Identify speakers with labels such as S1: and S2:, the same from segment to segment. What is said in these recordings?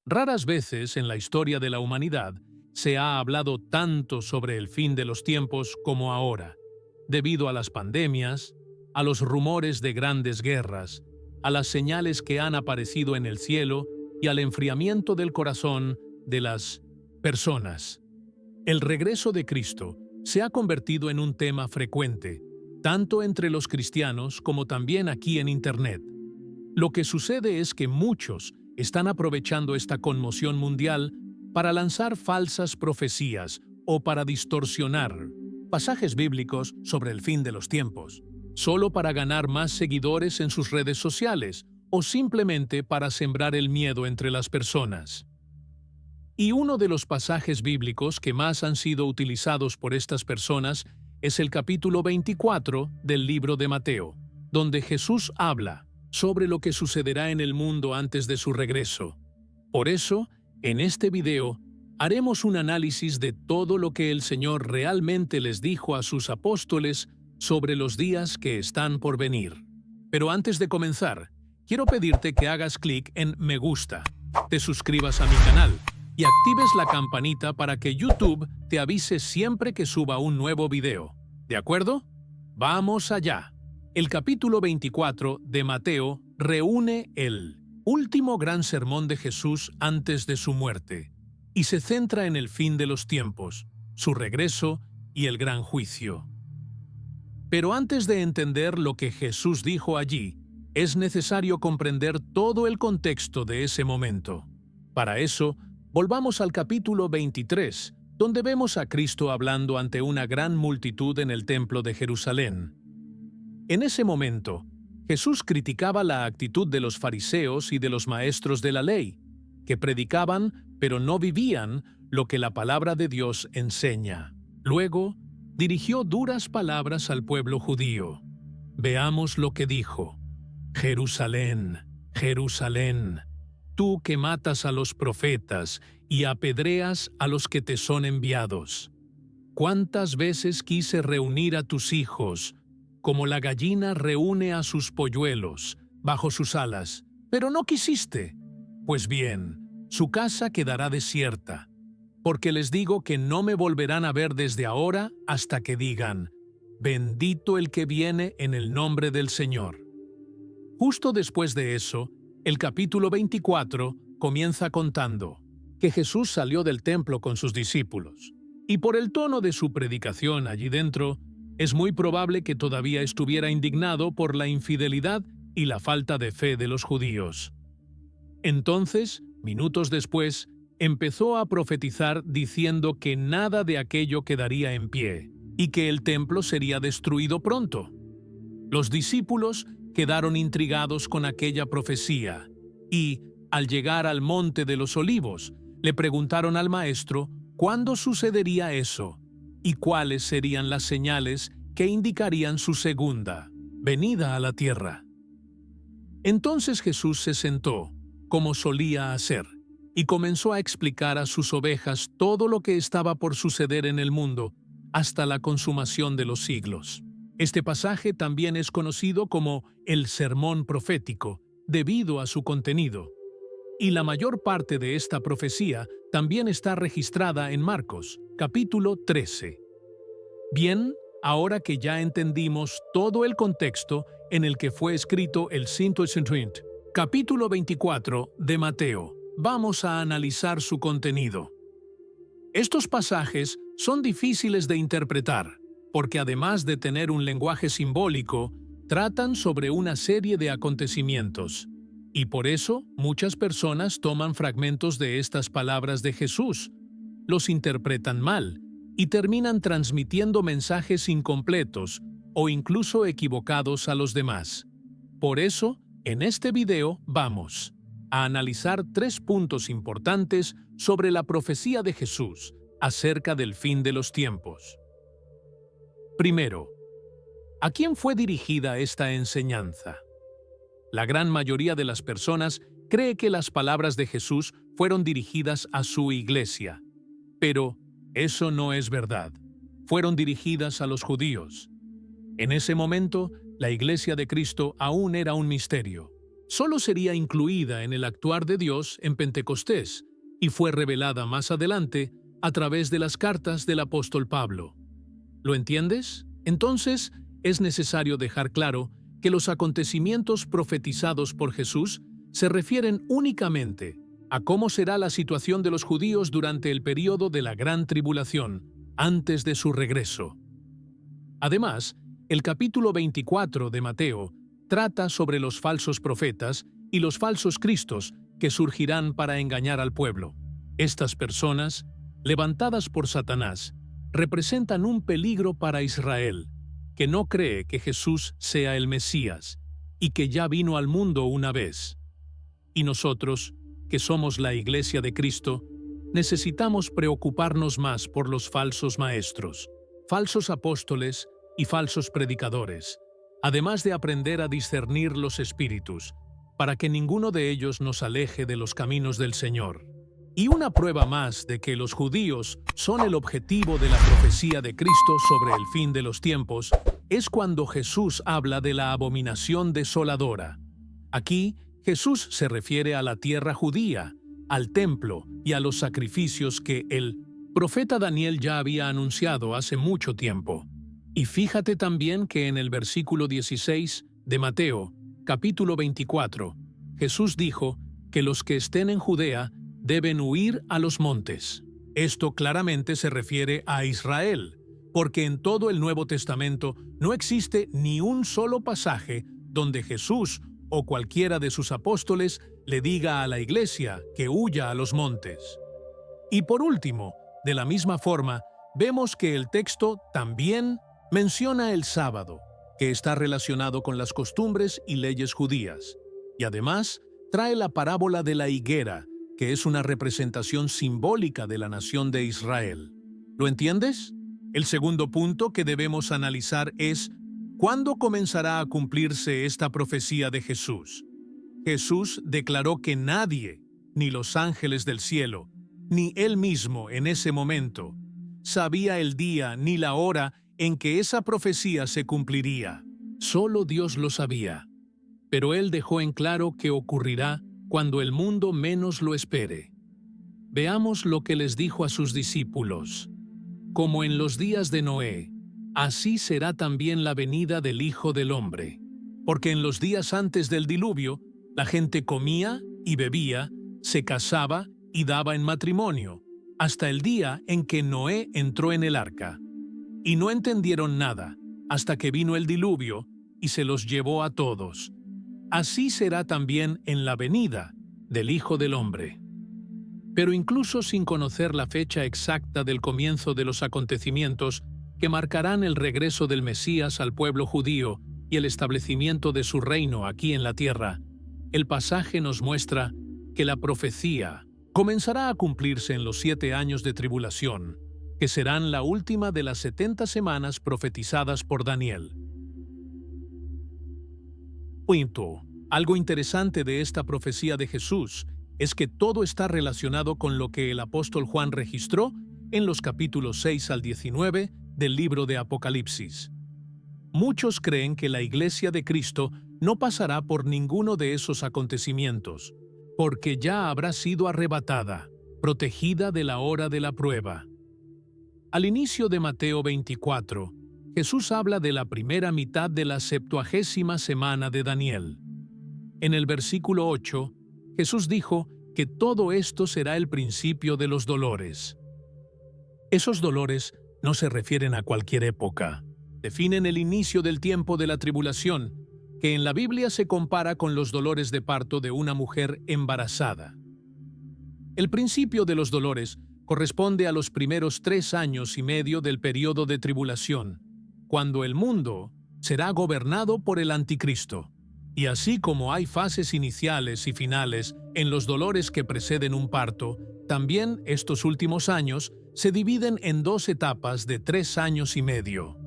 S1: Raras veces en la historia de la humanidad se ha hablado tanto sobre el fin de los tiempos como ahora, debido a las pandemias, a los rumores de grandes guerras, a las señales que han aparecido en el cielo y al enfriamiento del corazón de las personas. El regreso de Cristo se ha convertido en un tema frecuente, tanto entre los cristianos como también aquí en Internet. Lo que sucede es que muchos están aprovechando esta conmoción mundial para lanzar falsas profecías o para distorsionar pasajes bíblicos sobre el fin de los tiempos, solo para ganar más seguidores en sus redes sociales o simplemente para sembrar el miedo entre las personas. Y uno de los pasajes bíblicos que más han sido utilizados por estas personas es el capítulo 24 del libro de Mateo, donde Jesús habla sobre lo que sucederá en el mundo antes de su regreso. Por eso, en este video, haremos un análisis de todo lo que el Señor realmente les dijo a sus apóstoles sobre los días que están por venir. Pero antes de comenzar, quiero pedirte que hagas clic en me gusta, te suscribas a mi canal y actives la campanita para que YouTube te avise siempre que suba un nuevo video. ¿De acuerdo? ¡Vamos allá! El capítulo 24 de Mateo reúne el último gran sermón de Jesús antes de su muerte y se centra en el fin de los tiempos, su regreso y el gran juicio. Pero antes de entender lo que Jesús dijo allí, es necesario comprender todo el contexto de ese momento. Para eso, volvamos al capítulo 23, donde vemos a Cristo hablando ante una gran multitud en el templo de Jerusalén. En ese momento, Jesús criticaba la actitud de los fariseos y de los maestros de la ley, que predicaban pero no vivían lo que la palabra de Dios enseña. Luego, dirigió duras palabras al pueblo judío. Veamos lo que dijo. Jerusalén, Jerusalén, tú que matas a los profetas y apedreas a los que te son enviados. ¿Cuántas veces quise reunir a tus hijos, como la gallina reúne a sus polluelos bajo sus alas, pero no quisiste? Pues bien, su casa quedará desierta, porque les digo que no me volverán a ver desde ahora hasta que digan, bendito el que viene en el nombre del Señor. Justo después de eso, el capítulo 24 comienza contando que Jesús salió del templo con sus discípulos, y por el tono de su predicación allí dentro, es muy probable que todavía estuviera indignado por la infidelidad y la falta de fe de los judíos. Entonces, minutos después, empezó a profetizar diciendo que nada de aquello quedaría en pie y que el templo sería destruido pronto. Los discípulos quedaron intrigados con aquella profecía y, al llegar al Monte de los Olivos, le preguntaron al Maestro cuándo sucedería eso y cuáles serían las señales que indicarían su segunda venida a la tierra. Entonces Jesús se sentó, como solía hacer, y comenzó a explicar a sus ovejas todo lo que estaba por suceder en el mundo hasta la consumación de los siglos. Este pasaje también es conocido como el Sermón Profético, debido a su contenido. Y la mayor parte de esta profecía también está registrada en Marcos, capítulo 13. Bien, ahora que ya entendimos todo el contexto en el que fue escrito el capítulo 24 de Mateo, vamos a analizar su contenido. Estos pasajes son difíciles de interpretar, porque además de tener un lenguaje simbólico, tratan sobre una serie de acontecimientos. Y por eso, muchas personas toman fragmentos de estas palabras de Jesús, los interpretan mal y terminan transmitiendo mensajes incompletos o incluso equivocados a los demás. Por eso, en este video vamos a analizar 3 puntos importantes sobre la profecía de Jesús acerca del fin de los tiempos. Primero, ¿a quién fue dirigida esta enseñanza? La gran mayoría de las personas cree que las palabras de Jesús fueron dirigidas a su iglesia, pero eso no es verdad. Fueron dirigidas a los judíos. En ese momento, la iglesia de Cristo aún era un misterio. solo sería incluida en el actuar de Dios en Pentecostés y fue revelada más adelante a través de las cartas del apóstol Pablo. ¿Lo entiendes? Entonces, es necesario dejar claro que los acontecimientos profetizados por Jesús se refieren únicamente a cómo será la situación de los judíos durante el período de la Gran Tribulación, antes de su regreso. Además, el capítulo 24 de Mateo trata sobre los falsos profetas y los falsos cristos que surgirán para engañar al pueblo. Estas personas, levantadas por Satanás, representan un peligro para Israel, que no cree que Jesús sea el Mesías y que ya vino al mundo una vez. Y nosotros, que somos la Iglesia de Cristo, necesitamos preocuparnos más por los falsos maestros, falsos apóstoles y falsos predicadores, además de aprender a discernir los espíritus, para que ninguno de ellos nos aleje de los caminos del Señor. Y una prueba más de que los judíos son el objetivo de la profecía de Cristo sobre el fin de los tiempos es cuando Jesús habla de la abominación desoladora. Aquí, Jesús se refiere a la tierra judía, al templo y a los sacrificios que el profeta Daniel ya había anunciado hace mucho tiempo. Y fíjate también que en el versículo 16 de Mateo, capítulo 24, Jesús dijo que los que estén en Judea deben huir a los montes. Esto claramente se refiere a Israel, porque en todo el Nuevo Testamento no existe ni un solo pasaje donde Jesús o cualquiera de sus apóstoles le diga a la iglesia que huya a los montes. Y por último, de la misma forma, vemos que el texto también menciona el sábado, que está relacionado con las costumbres y leyes judías, y además trae la parábola de la higuera, que es una representación simbólica de la nación de Israel. ¿Lo entiendes? El segundo punto que debemos analizar es ¿cuándo comenzará a cumplirse esta profecía de Jesús? Jesús declaró que nadie, ni los ángeles del cielo, ni él mismo en ese momento, sabía el día ni la hora en que esa profecía se cumpliría. Solo Dios lo sabía. Pero él dejó en claro que ocurrirá cuando el mundo menos lo espere. Veamos lo que les dijo a sus discípulos. Como en los días de Noé, así será también la venida del Hijo del Hombre. Porque en los días antes del diluvio, la gente comía y bebía, se casaba y daba en matrimonio, hasta el día en que Noé entró en el arca. Y no entendieron nada, hasta que vino el diluvio y se los llevó a todos. Así será también en la venida del Hijo del Hombre. Pero incluso sin conocer la fecha exacta del comienzo de los acontecimientos que marcarán el regreso del Mesías al pueblo judío y el establecimiento de su reino aquí en la tierra, el pasaje nos muestra que la profecía comenzará a cumplirse en los 7 años de tribulación, que serán la última de las 70 semanas profetizadas por Daniel. Punto. Algo interesante de esta profecía de Jesús es que todo está relacionado con lo que el apóstol Juan registró en los capítulos 6 al 19 del libro de Apocalipsis. Muchos creen que la Iglesia de Cristo no pasará por ninguno de esos acontecimientos, porque ya habrá sido arrebatada, protegida de la hora de la prueba. Al inicio de Mateo 24, Jesús habla de la primera mitad de la 70ª semana de Daniel. En el versículo 8, Jesús dijo que todo esto será el principio de los dolores. Esos dolores no se refieren a cualquier época. Definen el inicio del tiempo de la tribulación, que en la Biblia se compara con los dolores de parto de una mujer embarazada. El principio de los dolores corresponde a los primeros 3 años y medio del periodo de tribulación, cuando el mundo será gobernado por el anticristo. Y así como hay fases iniciales y finales en los dolores que preceden un parto, también estos últimos años se dividen en 2 etapas de 3 años y medio.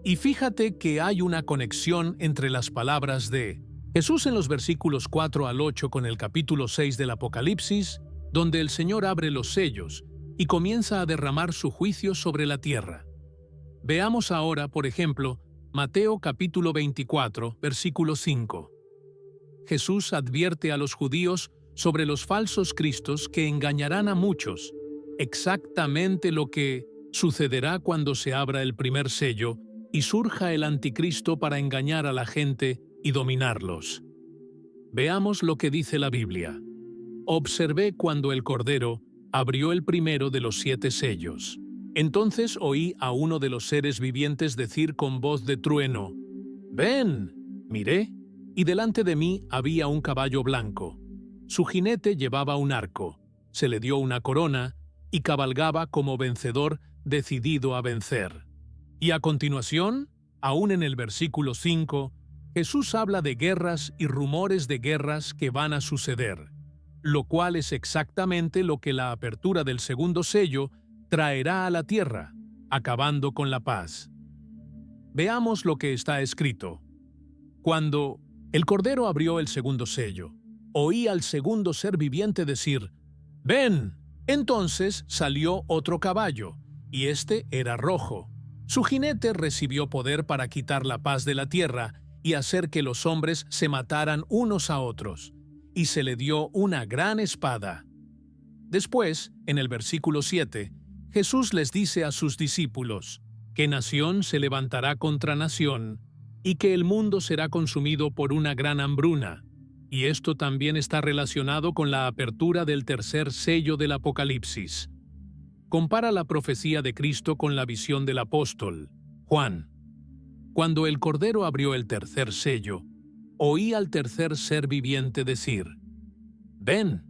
S1: Y fíjate que hay una conexión entre las palabras de Jesús en los versículos 4 al 8 con el capítulo 6 del Apocalipsis, donde el Señor abre los sellos y comienza a derramar su juicio sobre la tierra. Veamos ahora, por ejemplo, Mateo capítulo 24, versículo 5. Jesús advierte a los judíos sobre los falsos cristos que engañarán a muchos, exactamente lo que sucederá cuando se abra el primer sello y surja el anticristo para engañar a la gente y dominarlos. Veamos lo que dice la Biblia. Observé cuando el Cordero abrió el primero de los 7 sellos. Entonces oí a uno de los seres vivientes decir con voz de trueno: «¡Ven!». Miré, y delante de mí había un caballo blanco. Su jinete llevaba un arco, se le dio una corona y cabalgaba como vencedor decidido a vencer. Y a continuación, aún en el versículo 5, Jesús habla de guerras y rumores de guerras que van a suceder, lo cual es exactamente lo que la apertura del segundo sello traerá a la tierra, acabando con la paz. Veamos lo que está escrito. Cuando el Cordero abrió el segundo sello, oí al segundo ser viviente decir: «¡Ven!». Entonces salió otro caballo, y este era rojo. Su jinete recibió poder para quitar la paz de la tierra y hacer que los hombres se mataran unos a otros, y se le dio una gran espada. Después, en el versículo 7, Jesús les dice a sus discípulos que nación se levantará contra nación y que el mundo será consumido por una gran hambruna. Y esto también está relacionado con la apertura del tercer sello del Apocalipsis. Compara la profecía de Cristo con la visión del apóstol Juan. Cuando el Cordero abrió el tercer sello, oí al tercer ser viviente decir: «Ven».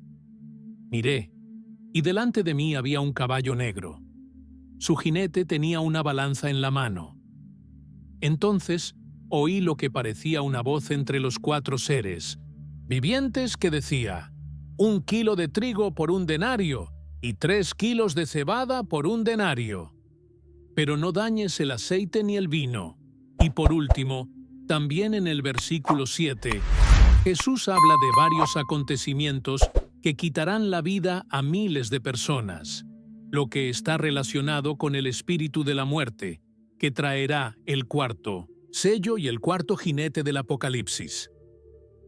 S1: Miré, y delante de mí había un caballo negro. Su jinete tenía una balanza en la mano. Entonces oí lo que parecía una voz entre los 4 seres vivientes que decía: «1 kilo de trigo por 1 denario y 3 kilos de cebada por 1 denario. Pero no dañes el aceite ni el vino». Y por último, también en el versículo 7, Jesús habla de varios acontecimientos que quitarán la vida a miles de personas, lo que está relacionado con el espíritu de la muerte, que traerá el cuarto sello y el cuarto jinete del Apocalipsis.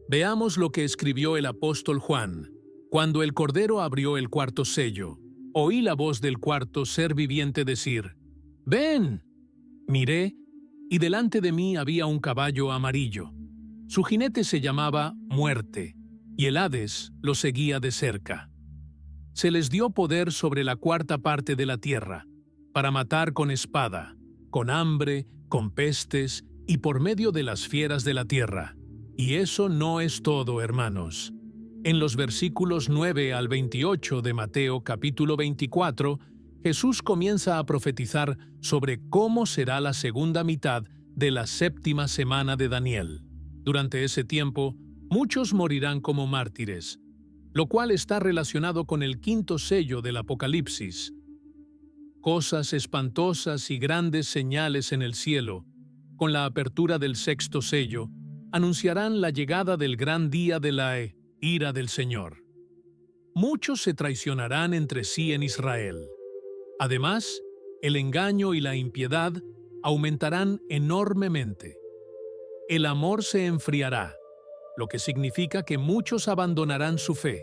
S1: Veamos lo que escribió el apóstol Juan. Cuando el Cordero abrió el cuarto sello, oí la voz del cuarto ser viviente decir: «Ven». Miré, y delante de mí había un caballo amarillo. Su jinete se llamaba Muerte, y el Hades lo seguía de cerca. Se les dio poder sobre la cuarta parte de la tierra, para matar con espada, con hambre, con pestes y por medio de las fieras de la tierra. Y eso no es todo, hermanos. En los versículos 9 al 28 de Mateo capítulo 24, Jesús comienza a profetizar sobre cómo será la segunda mitad de la 7ª semana de Daniel. Durante ese tiempo, muchos morirán como mártires, lo cual está relacionado con el 5.º sello del Apocalipsis. Cosas espantosas y grandes señales en el cielo, con la apertura del 6.º sello, anunciarán la llegada del gran día de la ira del Señor. Muchos se traicionarán entre sí en Israel. Además, el engaño y la impiedad aumentarán enormemente. El amor se enfriará, lo que significa que muchos abandonarán su fe.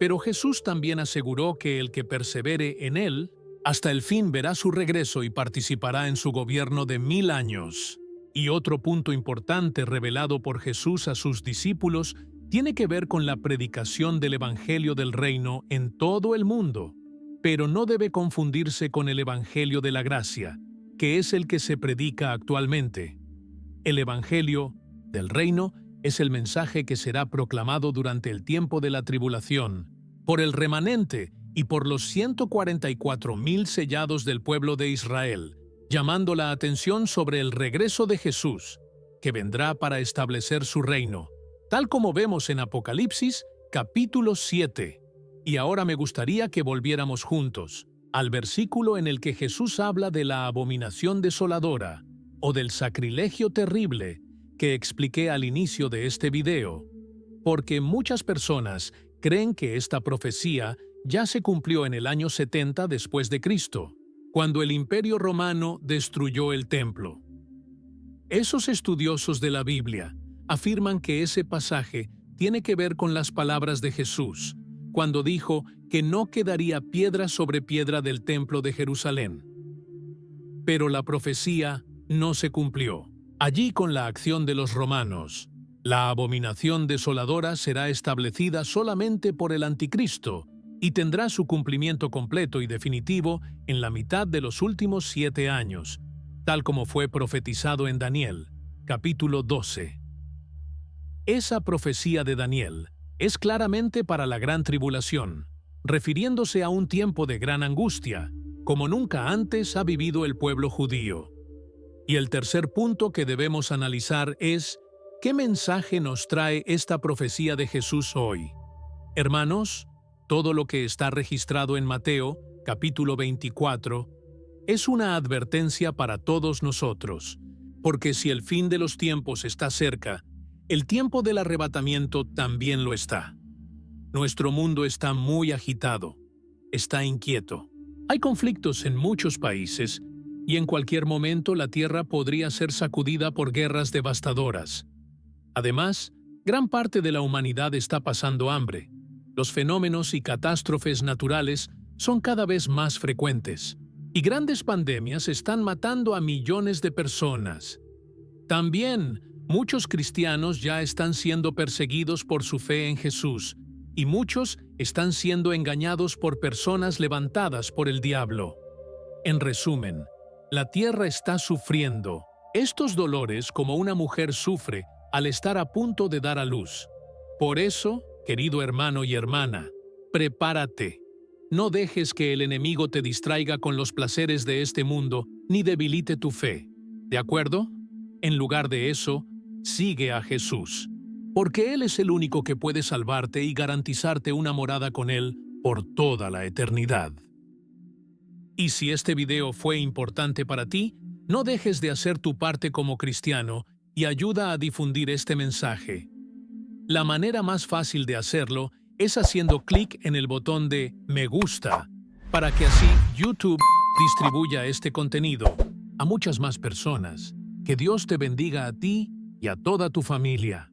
S1: Pero Jesús también aseguró que el que persevere en él, hasta el fin verá su regreso y participará en su gobierno de 1000 años. Y otro punto importante revelado por Jesús a sus discípulos tiene que ver con la predicación del Evangelio del Reino en todo el mundo, pero no debe confundirse con el Evangelio de la Gracia, que es el que se predica actualmente. El Evangelio del Reino es el mensaje que será proclamado durante el tiempo de la tribulación, por el remanente y por los 144,000 sellados del pueblo de Israel, llamando la atención sobre el regreso de Jesús, que vendrá para establecer su reino, tal como vemos en Apocalipsis capítulo 7. Y ahora me gustaría que volviéramos juntos al versículo en el que Jesús habla de la abominación desoladora o del sacrilegio terrible que expliqué al inicio de este video, porque muchas personas creen que esta profecía ya se cumplió en el año 70 después de Cristo, cuando el Imperio Romano destruyó el templo. Esos estudiosos de la Biblia afirman que ese pasaje tiene que ver con las palabras de Jesús, cuando dijo que no quedaría piedra sobre piedra del templo de Jerusalén. Pero la profecía no se cumplió. Allí, con la acción de los romanos, la abominación desoladora será establecida solamente por el Anticristo y tendrá su cumplimiento completo y definitivo en la mitad de los últimos 7 años, tal como fue profetizado en Daniel, capítulo 12. Esa profecía de Daniel es claramente para la gran tribulación, refiriéndose a un tiempo de gran angustia, como nunca antes ha vivido el pueblo judío. Y el tercer punto que debemos analizar es: ¿qué mensaje nos trae esta profecía de Jesús hoy? Hermanos, todo lo que está registrado en Mateo, capítulo 24, es una advertencia para todos nosotros, porque si el fin de los tiempos está cerca, el tiempo del arrebatamiento también lo está. Nuestro mundo está muy agitado, está inquieto. Hay conflictos en muchos países y en cualquier momento la tierra podría ser sacudida por guerras devastadoras. Además, gran parte de la humanidad está pasando hambre. Los fenómenos y catástrofes naturales son cada vez más frecuentes, y grandes pandemias están matando a millones de personas. También, muchos cristianos ya están siendo perseguidos por su fe en Jesús, y muchos están siendo engañados por personas levantadas por el diablo. En resumen, la tierra está sufriendo estos dolores como una mujer sufre al estar a punto de dar a luz. Por eso, querido hermano y hermana, prepárate. No dejes que el enemigo te distraiga con los placeres de este mundo ni debilite tu fe. ¿De acuerdo? En lugar de eso, sigue a Jesús, porque Él es el único que puede salvarte y garantizarte una morada con Él por toda la eternidad. Y si este video fue importante para ti, no dejes de hacer tu parte como cristiano y ayuda a difundir este mensaje. La manera más fácil de hacerlo es haciendo clic en el botón de me gusta, para que así YouTube distribuya este contenido a muchas más personas. Que Dios te bendiga a ti y a toda tu familia.